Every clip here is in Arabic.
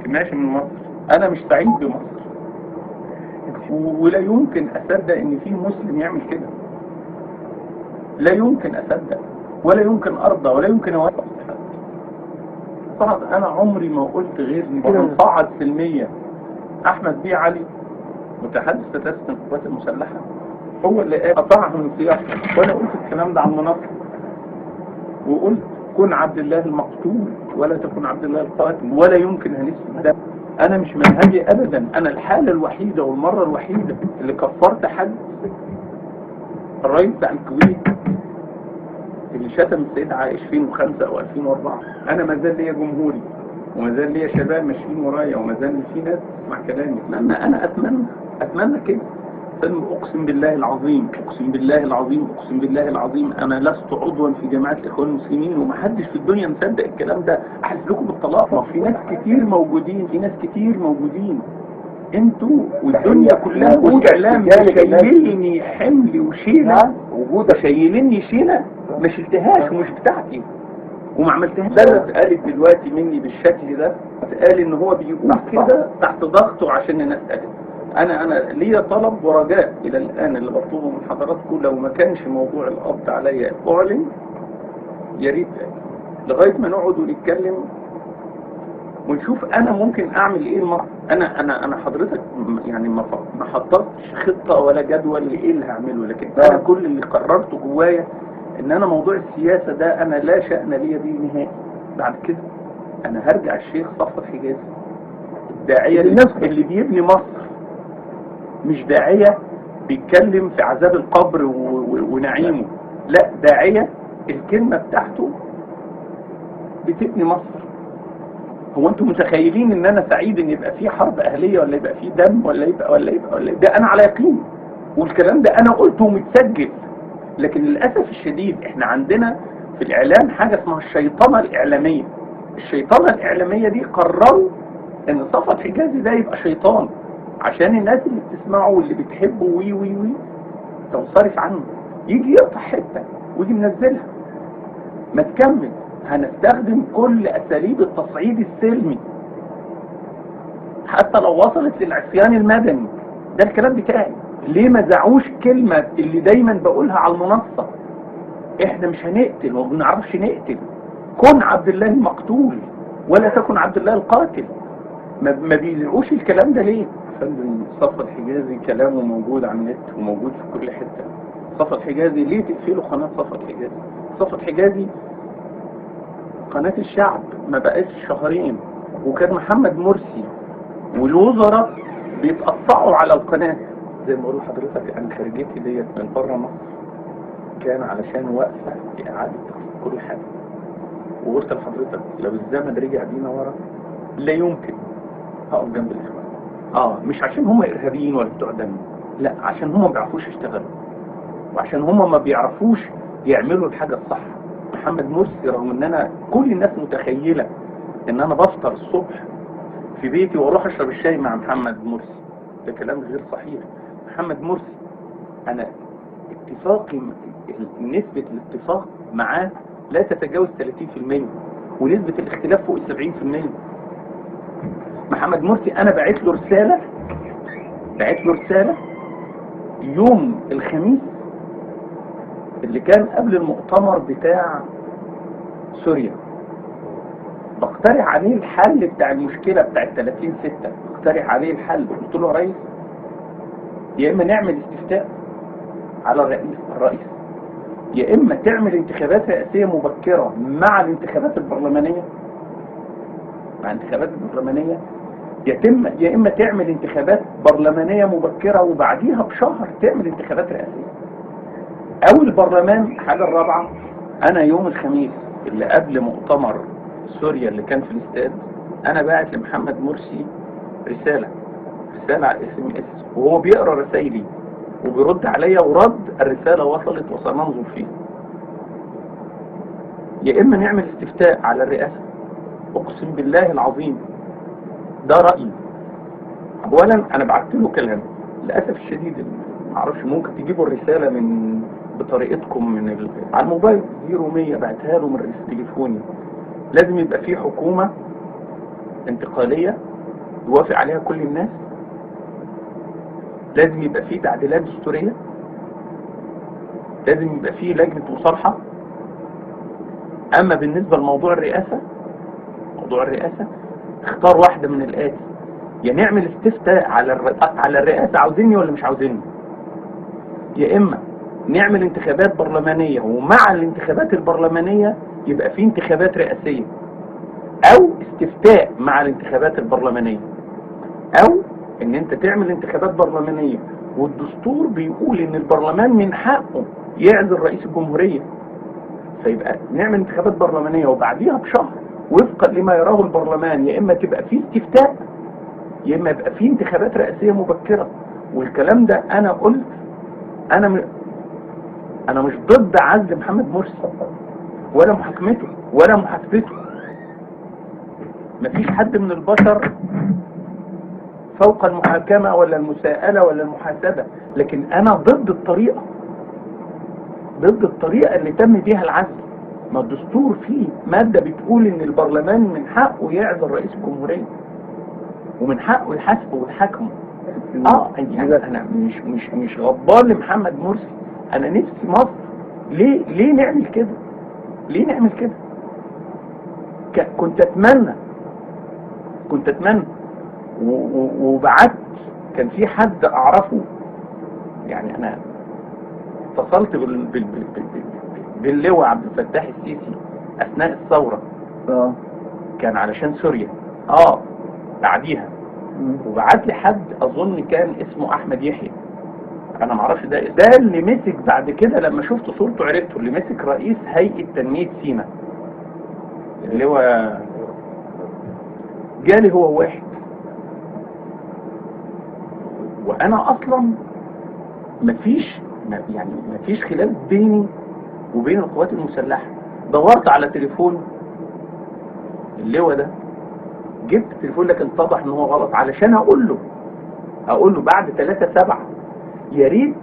ماشي من مصر، انا مش سعيد بمصر، ولا يمكن اصدق ان في مسلم يعمل كده. لا يمكن اصدق ولا يمكن ارضى ولا يمكن اوافق. طبعا انا عمري ما قلت غير ان صعد سلمية احمد بيه علي متحدث رئاسة القوات المسلحة هو اللي قطعها من سياقه، وانا قلت الكلام ده على المنصة وقلت كن عبد الله المقتول ولا تكن عبد الله القاتل، ولا يمكن هنسمع ده. انا مش منهجي ابدا. انا الحالة الوحيدة والمرة الوحيدة اللي كفرت حد الرئيس بتاع الكويت اللي شتم السيد عائش 2005 او 2004. انا ما زال ليا جمهوري وما زال ليا شباب ماشيين ورايا وما زال في ناس تسمع كلامي. انا اتمنى كده. اقسم بالله العظيم اقسم بالله العظيم اقسم بالله العظيم انا لست عضوا في جماعه الاخوان المسلمين، ومحدش في الدنيا مصدق الكلام ده. احلف لكم بالطلاق. ما في ناس كتير موجودين انتوا والدنيا كلها والاعلام شايليني حمل وشيله شايليني شيله ما شلتهاش ومش بتاعتي وما عملتهاش. ده اتقالت دلوقتي مني بالشكل ده، اتقال ان هو بيقول كده تحت ضغطه عشان الناس قالت. انا ليا طلب ورجاء الى الان اللي بطلبه من حضراتكم، لو ما كانش موضوع القبض عليا اعلن يا ريت لغايه ما نقعد ونتكلم ونشوف انا ممكن اعمل ايه المرة. انا حضرتك يعني ما حطيتش خطه ولا جدول لايه اللي هعمله، لكن انا كل اللي قررته جوايا ان انا موضوع السياسه ده انا لا شأن ليا بيه نهائي. بعد كده انا هرجع الشيخ صفوت حجازي الداعيه اللي بيبني مصر، مش داعيه بيتكلم في عذاب القبر ونعيمه، لا داعيه الكلمه بتاعته بتبني مصر. هو انتم متخيلين ان انا سعيد ان يبقى في حرب اهليه ولا يبقى في دم ولا يبقى ده انا على يقين، والكلام ده انا قلته ومتسجل. لكن للاسف الشديد احنا عندنا في الاعلام حاجه اسمها الشيطنه الاعلاميه. الشيطنه الاعلاميه دي قرروا ان صفوت حجازي ده يبقى شيطان عشان الناس اللي بتسمعه واللي بتحبه وي تنصرف عنه، يجي يقطع حته ويجي منزلها. ما تكمل، هنستخدم كل اساليب التصعيد السلمي حتى لو وصلت للعصيان المدني. ده الكلام بتاعي. ليه ما زعوش كلمة اللي دايما بقولها على المنصة؟ احنا مش هنقتل وما بنعرفش نقتل. كن عبد الله المقتول ولا تكن عبد الله القاتل. ما بيزعوش الكلام ده ليه؟ فندم صفوت حجازي كلامه موجود على النت وموجود في كل حتة. صفوت حجازي ليه تقفلوا قناة صفوت حجازي؟ صفوت حجازي قناة الشعب ما بقتش شهرين، وكان محمد مرسي والوزراء بيتقطعوا على القناة. زي ما بقول لحضرتك انا خرجتي ديت من بره مصر كان علشان واقفة اعادة كل حاجة، وقلت لحضرتك لو الزمن رجع بينا ورا لا يمكن هقف جنب الاخوان. مش عشان هم ارهابيين ولا بتوع دم، لا عشان هم ما بيعرفوش يشتغلوا وعشان هم ما بيعرفوش يعملوا الحاجة الصح. محمد مرسي رغم ان انا كل الناس متخيلة ان انا بفطر الصبح في بيتي واروح اشرب الشاي مع محمد مرسي، ده كلام غير صحيح. محمد مرسي انا اتفاقي نسبة الاتفاق معاه لا تتجاوز 30% ونسبة الاختلاف فوق 70%. محمد مرسي انا بعت له رسالة يوم الخميس اللي كان قبل المؤتمر بتاع سوريا، بقترح عليه الحل بتاع المشكلة بتاع 30/6. بقترح عليه الحل، قلت له يا ريس يا اما نعمل استفتاء على الرئيس يا اما تعمل انتخابات رئاسية مبكرة مع الانتخابات البرلمانية يا اما تعمل انتخابات برلمانية مبكرة وبعديها بشهر تعمل انتخابات رئاسية او البرلمان. حاجة الرابعة، انا يوم الخميس اللي قبل مؤتمر سوريا اللي كان في الاستاد انا باعت لمحمد مرسي رسالة على SMS وهو بيقرأ رسائلي وبيرد عليا، ورد الرسالة وصلت وسننظر فيه. يا اما نعمل استفتاء على الرئاسة، اقسم بالله العظيم ده رأيي. اولا انا بعت له كلام للاسف الشديد معرفش ممكن تجيبوا الرسالة من بطريقتكم على الموبايل 0100 بعتها له من رئيس تليفوني. لازم يبقى في حكومة انتقالية يوافق عليها كل الناس؟ لازم يبقى فيه تعديلات دستورية؟ لازم يبقى فيه لجنة مصالحة؟ اما بالنسبة لموضوع الرئاسة، موضوع الرئاسة اختار واحدة من الآتي: يا نعمل استفتاء على الرئاسة عاوزيني ولا مش عاوزيني، يا اما نعمل انتخابات برلمانية ومع الانتخابات البرلمانية يبقى في انتخابات رئاسية، او استفتاء مع الانتخابات البرلمانية، او ان انت تعمل انتخابات برلمانية والدستور بيقول ان البرلمان من حقه يعزل رئيس الجمهورية، فيبقى نعمل انتخابات برلمانية وبعديها بشهر وفقا لما يراه البرلمان يا اما تبقى في استفتاء يا اما يبقى في انتخابات رئاسية مبكرة. والكلام ده انا قلت انا مش ضد عزل محمد مرسي ولا محاكمته ولا محاسبته. مفيش حد من البشر فوق المحاكمة ولا المساءلة ولا المحاسبة، لكن انا ضد الطريقة اللي تم بيها العزل. ما الدستور فيه مادة بتقول ان البرلمان من حقه يعزل رئيس الجمهورية ومن حقه يحاسبه ويحاكمه. يعني انا مش غضبان لمحمد مرسي، انا نفسي مصر ليه نعمل كده؟ ليه نعمل كده؟ كنت اتمنى وبعت. كان في حد اعرفه، يعني انا اتصلت باللواء عبد الفتاح السيسي اثناء الثورة، كان علشان سوريا بعديها، وبعت لي حد اظن كان اسمه احمد يحيى، انا معرفش ده اللي مسك بعد كده لما شفت صورته عرفته، اللي مسك رئيس هيئة تنمية سيناء، اللي هو جالي هو واحد. وانا اصلا مفيش خلاف بيني وبين القوات المسلحة. دورت على تليفون اللواء ده، جبت تليفون لكن اتضح ان هو غلط، علشان اقول له بعد 3/7 يا ريت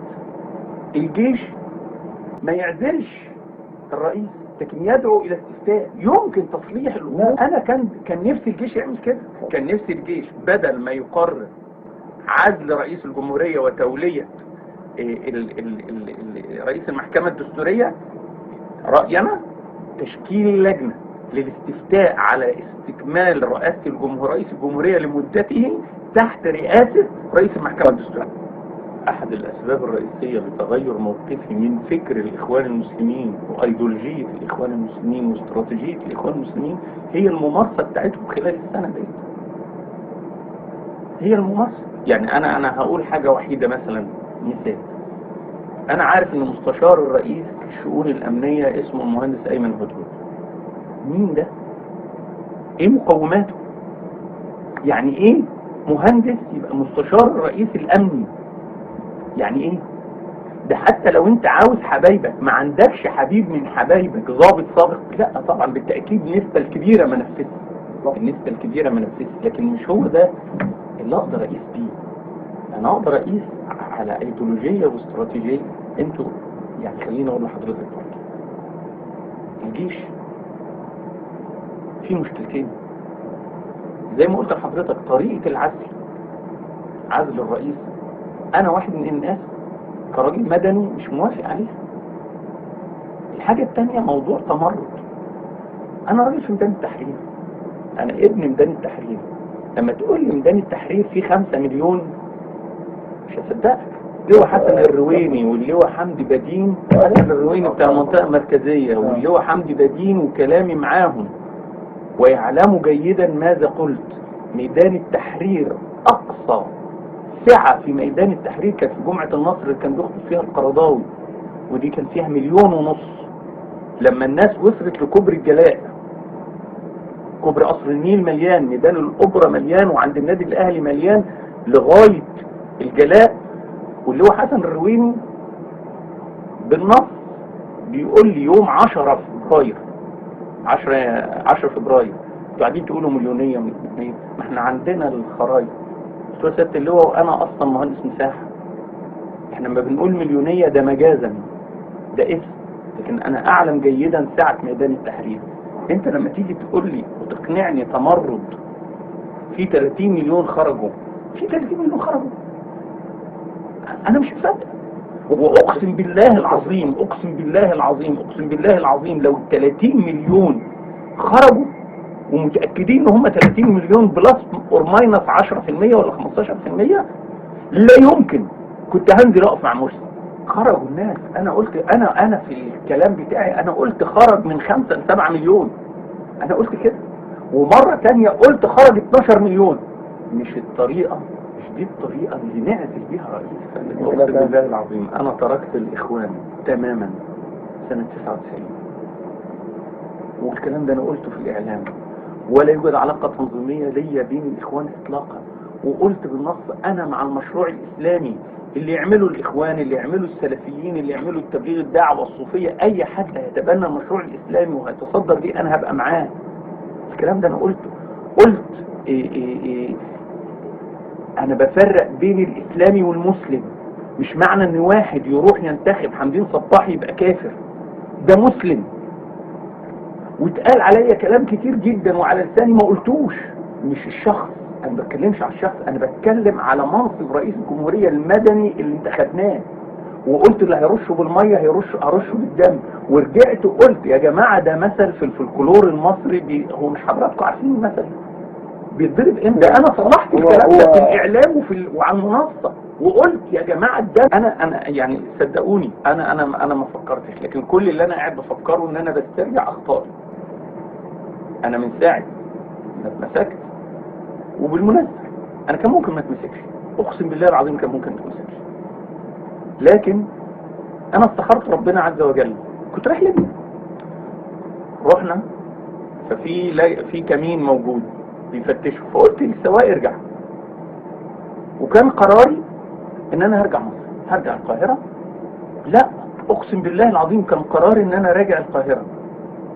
الجيش ما يعزلش الرئيس لكن يدعو الى استفتاء يمكن تصليح الامور. انا كان نفسي الجيش يعمل كده، كان نفسي الجيش بدل ما يقرر عزل رئيس الجمهورية وتولية رئيس المحكمة الدستورية، رأينا تشكيل لجنة للاستفتاء على استكمال رئيس الجمهورية لمدته تحت رئاسة رئيس المحكمة الدستورية. أحد الأسباب الرئيسية لتغير موقفي من فكر الإخوان المسلمين وأيديولوجية الإخوان المسلمين واستراتيجية الإخوان المسلمين هي الممارسة بتاعتهم خلال السنة دي. هي الممارسة. يعني أنا هقول حاجة وحيدة، مثلا مثال، أنا عارف إن مستشار الرئيس الشؤون الأمنية اسمه المهندس أيمن هدهد. مين ده؟ إيه مقوماته؟ يعني إيه مهندس يبقى مستشار الرئيس الأمني؟ يعني إيه؟ ده حتى لو أنت عاوز حبايبك ما عندكش حبيب من حبايبك ضابط سابق، لا طبعا بالتأكيد النسبة الكبيرة ما نفذت، لكن مش هو ده اللي أقدر أقيس بيه. أنا أقدر أقيس على ايديولوجية واستراتيجية. انتوا يعني خليني اقول لحضرتك الجيش في مشكلتين زي ما قلت لحضرتك. طريقة عزل الرئيس، انا واحد من الناس كراجل مدني مش موافق عليها. الحاجة التانية موضوع تمرد. انا راجل في ميدان التحرير، انا ابن ميدان التحرير. لما تقول لي ميدان التحرير فيه 5 مليون مش هصدقك. اللواء حسن الرويني واللواء حمدي بدين، حسن الرويني بتاع المنطقة المركزية واللواء حمدي بدين، وكلامي معاهم ويعلموا جيدا ماذا قلت. ميدان التحرير أقصى سعة في ميدان التحرير كانت في جمعة النصر اللي كان بيخطب فيها القرضاوي، ودي كان فيها 1.5 مليون. لما الناس وصلت لكوبري الجلاء، كوبري قصر النيل مليان، ميدان الأوبرا مليان، وعند النادي الأهلي مليان لغاية الجلاء. واللي هو حسن الرويني بالنص بيقول لي يوم 10 فبراير انتوا قاعدين تقولوا مليونية. ما احنا عندنا الخرايط. قلت له سيادة اللواء وانا اصلا مهندس مساحة، احنا ما بنقول مليونية ده مجازا، ده اسم، لكن انا اعلم جيدا ساعة ميدان التحرير. انت لما تيجي تقول لي وتقنعني تمرد في 30 مليون خرجوا، في 30 مليون خرجوا. انا مش مصدق. واقسم بالله العظيم، اقسم بالله العظيم، اقسم بالله العظيم، لو 30 مليون خرجوا ومتاكدين ان هم 30 مليون بلس اور ماينس 10% ولا 15%، لا يمكن كنت هنزل اقف مع مرسي. خرجوا الناس. انا قلت، انا في الكلام بتاعي انا قلت خرج من 5 ل 7 مليون. انا قلت كده. ومرة تانية قلت خرج 12 مليون. مش الطريقة، مش دي الطريقة اللي نعزل بيها رئيس. اقسم بالله العظيم انا تركت الاخوان تماما سنة 99، والكلام ده انا قلته في الاعلام، ولا يوجد علاقة تنظيمية ليا بين الاخوان اطلاقا. وقلت بالنص انا مع المشروع الاسلامي اللي يعملوا الاخوان، اللي يعملوا السلفيين، اللي يعملوا التبليغ، الدعوة الصوفية، اي حد هيتبنى المشروع الاسلامي وهيتصدر ليه انا هبقى معاه. الكلام ده انا قلته. قلت انا بفرق بين الاسلامي والمسلم. مش معنى ان واحد يروح ينتخب حمدين صباحي يبقى كافر، ده مسلم. واتقال عليا كلام كتير جدا وعلى لساني ما قلتوش. مش الشخص، انا ما بتكلمش على الشخص، انا بتكلم على منصب رئيس الجمهورية المدني اللي انتخبناه. وقلت اللي هيرشه بالمية هرشه بالدم. ورجعت وقلت يا جماعة ده مثل في الفلكلور المصري، هو مش حضراتكم عارفين المثل بيتضرب امتى؟ انا صلحت الكلام ده في الاعلام وعلى المنصة، وقلت يا جماعة ده انا يعني صدقوني انا ما فكرتش، لكن كل اللي انا قاعد بفكره ان انا بسترجع اخطائي. انا من ساعة ما اتمسكت، وبالمناسبة انا كان ممكن ما اتمسكش، اقسم بالله العظيم كان ممكن ما اتمسكش، لكن انا استخرت ربنا عز وجل. كنت رايح ليبيا، رحنا في كمين موجود بيفتشوا، فقلت للسواق ارجع. وكان قراري ان انا هرجع مصر، هرجع القاهرة. لا اقسم بالله العظيم كان قراري ان انا راجع القاهرة،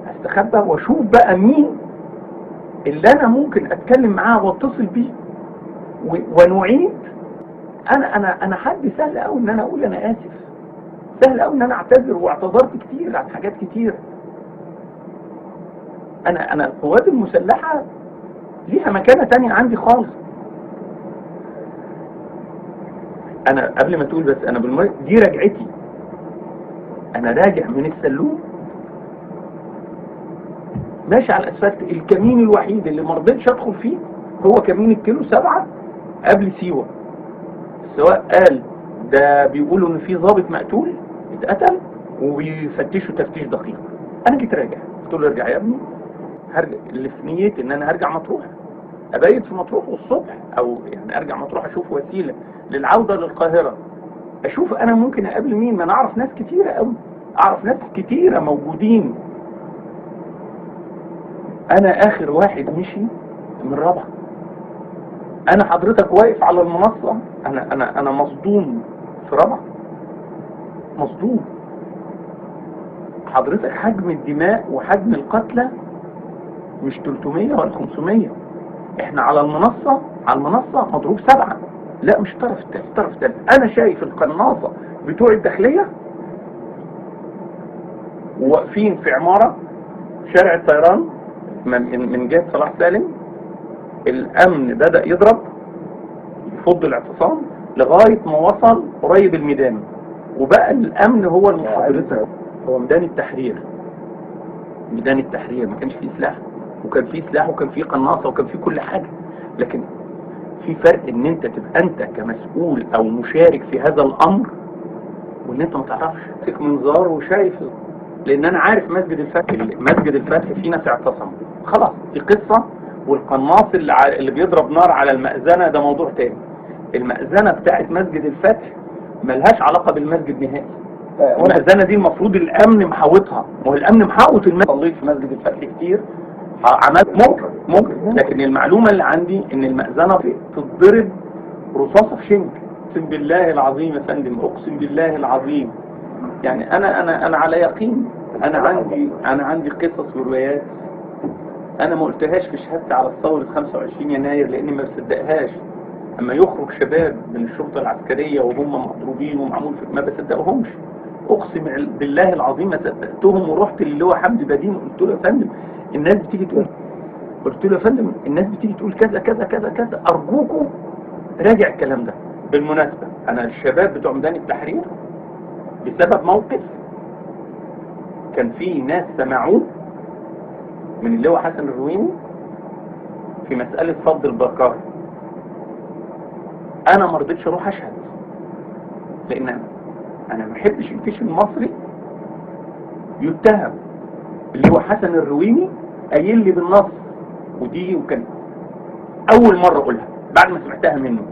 هستخبى واشوف بقى مين اللي انا ممكن اتكلم معاه واتصل بيه ونعيد. انا حد سهل قوي ان انا اقول انا اسف، سهل قوي ان انا اعتذر، واعتذرت كتير عن حاجات كتير. انا القوات المسلحة ليها مكانة تانية عندي خالص. انا قبل ما تقول بس انا دي رجعتي. انا راجع من السلوم ماشي على الاسفلت. الكمين الوحيد اللي ما رضيتش ادخل فيه هو كمين الكيلو 7 قبل سيوة. السواق قال ده بيقولوا ان في ضابط مقتول اتقتل وبيفتشوا تفتيش دقيق. انا جيت راجع، قلت له ارجع يا ابني، هرجع. اللي في نيتي ان انا هرجع مطروح، ابيت في مطروح والصبح، او يعني ارجع مطروح اشوف وسيلة للعودة للقاهرة، اشوف انا ممكن اقابل مين. ما انا اعرف ناس كتيرة قوي، اعرف ناس كتيرة موجودين. انا اخر واحد مشي من رابعة. انا حضرتك واقف على المنصة، انا مصدوم في رابعة، مصدوم. حضرتك حجم الدماء وحجم القتلى مش 300 ولا 500. احنا على المنصة مضروب 7. لا مش طرف الثالث. انا شايف القناصة بتوع الداخلية واقفين في عمارة شارع الطيران من جهة صلاح سالم. الامن بدأ يضرب، يفض الاعتصام لغاية ما وصل قريب الميدان، وبقى الامن هو المحاضرة. هو ميدان التحرير ما كانش فيه سلاح، وكان فيه سلاح وكان فيه قناصة وكان فيه كل حاجة. لكن في فرق ان انت تبقى انت كمسؤول او مشارك في هذا الامر، وان انت ما تعرفش تك منظار وشايف. لان انا عارف مسجد الفتح في ناس اعتصموا خلاص، دي قصة. والقناص اللي بيضرب نار على المأذنة ده موضوع تاني. المأذنة بتاعت مسجد الفتح ملهاش علاقة بالمسجد نهائي. المأذنة دي المفروض الامن محاوطها، وهو الامن محاوط المسجد. صليت في مسجد الفتح كتير، عملت ممكن، لكن المعلومة اللي عندي ان المأذنة تتضرب رصاصة في شنك. اقسم بالله العظيم يا فندم، اقسم بالله العظيم. يعني انا على يقين. انا عندي قصص وروايات انا ما قلتهاش في شهادتي على ثورة 25 يناير لاني ما بصدقهاش. اما يخرج شباب من الشرطة العسكرية وهم مضروبين ومعمول ما بصدقهمش. اقسم بالله العظيم ما صدقتهم، ورحت اللي هو حمدي بدين قلت له يا فندم الناس بتيجي تقول قلت له يا فندم الناس بتيجي تقول كذا كذا كذا كذا، ارجوكم راجع الكلام ده. بالمناسبة انا الشباب بتوع ميدان التحرير بسبب موقف كان في ناس سمعوه من اللواء حسن الرويني في مسألة فض البركات، انا ما رضيتش اروح اشهد لان انا ما بحبش الجيش المصري يتهم. اللواء حسن الرويني قايل لي بالنص، ودي وكان اول مرة اقولها بعد ما سمعتها منه،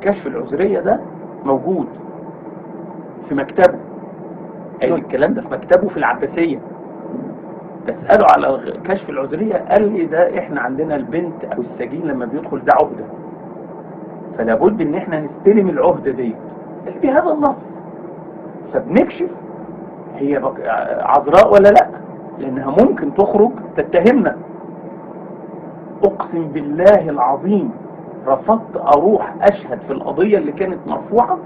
كشف العذرية ده موجود في مكتبه، قال الكلام ده في مكتبه في العباسية. بسأله على كشف العذرية قال لي ده احنا عندنا البنت او السجين لما بيدخل ده عهدة، فلا بد ان احنا نستلم العهدة دي بهذا النص، فبنكشف هي عذراء ولا لا، لانها ممكن تخرج تتهمنا. اقسم بالله العظيم رفضت اروح اشهد في القضية اللي كانت مرفوعة،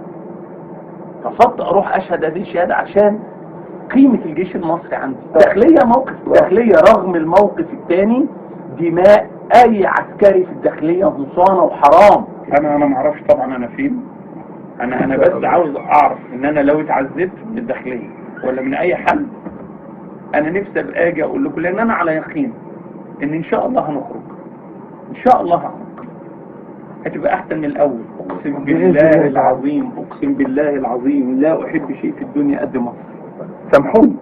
رفضت اروح اشهد هذه الشهادة عشان قيمة الجيش المصري عندي. داخلية موقف داخلية رغم الموقف الثاني، دماء اي عسكري في الداخلية مصانة وحرام. انا ما اعرفش طبعا انا فين، انا بس عاوز اعرف ان انا لو اتعذبت من الداخلية ولا من اي حل، انا نفسي ابقى اجي اقول لكم، لان انا على يقين ان شاء الله هنخرج، ان شاء الله هنخرج هتبقى احسن من الاول. اقسم بالله العظيم، اقسم بالله العظيم لا احب شيء في الدنيا قد مصر. سامحوني.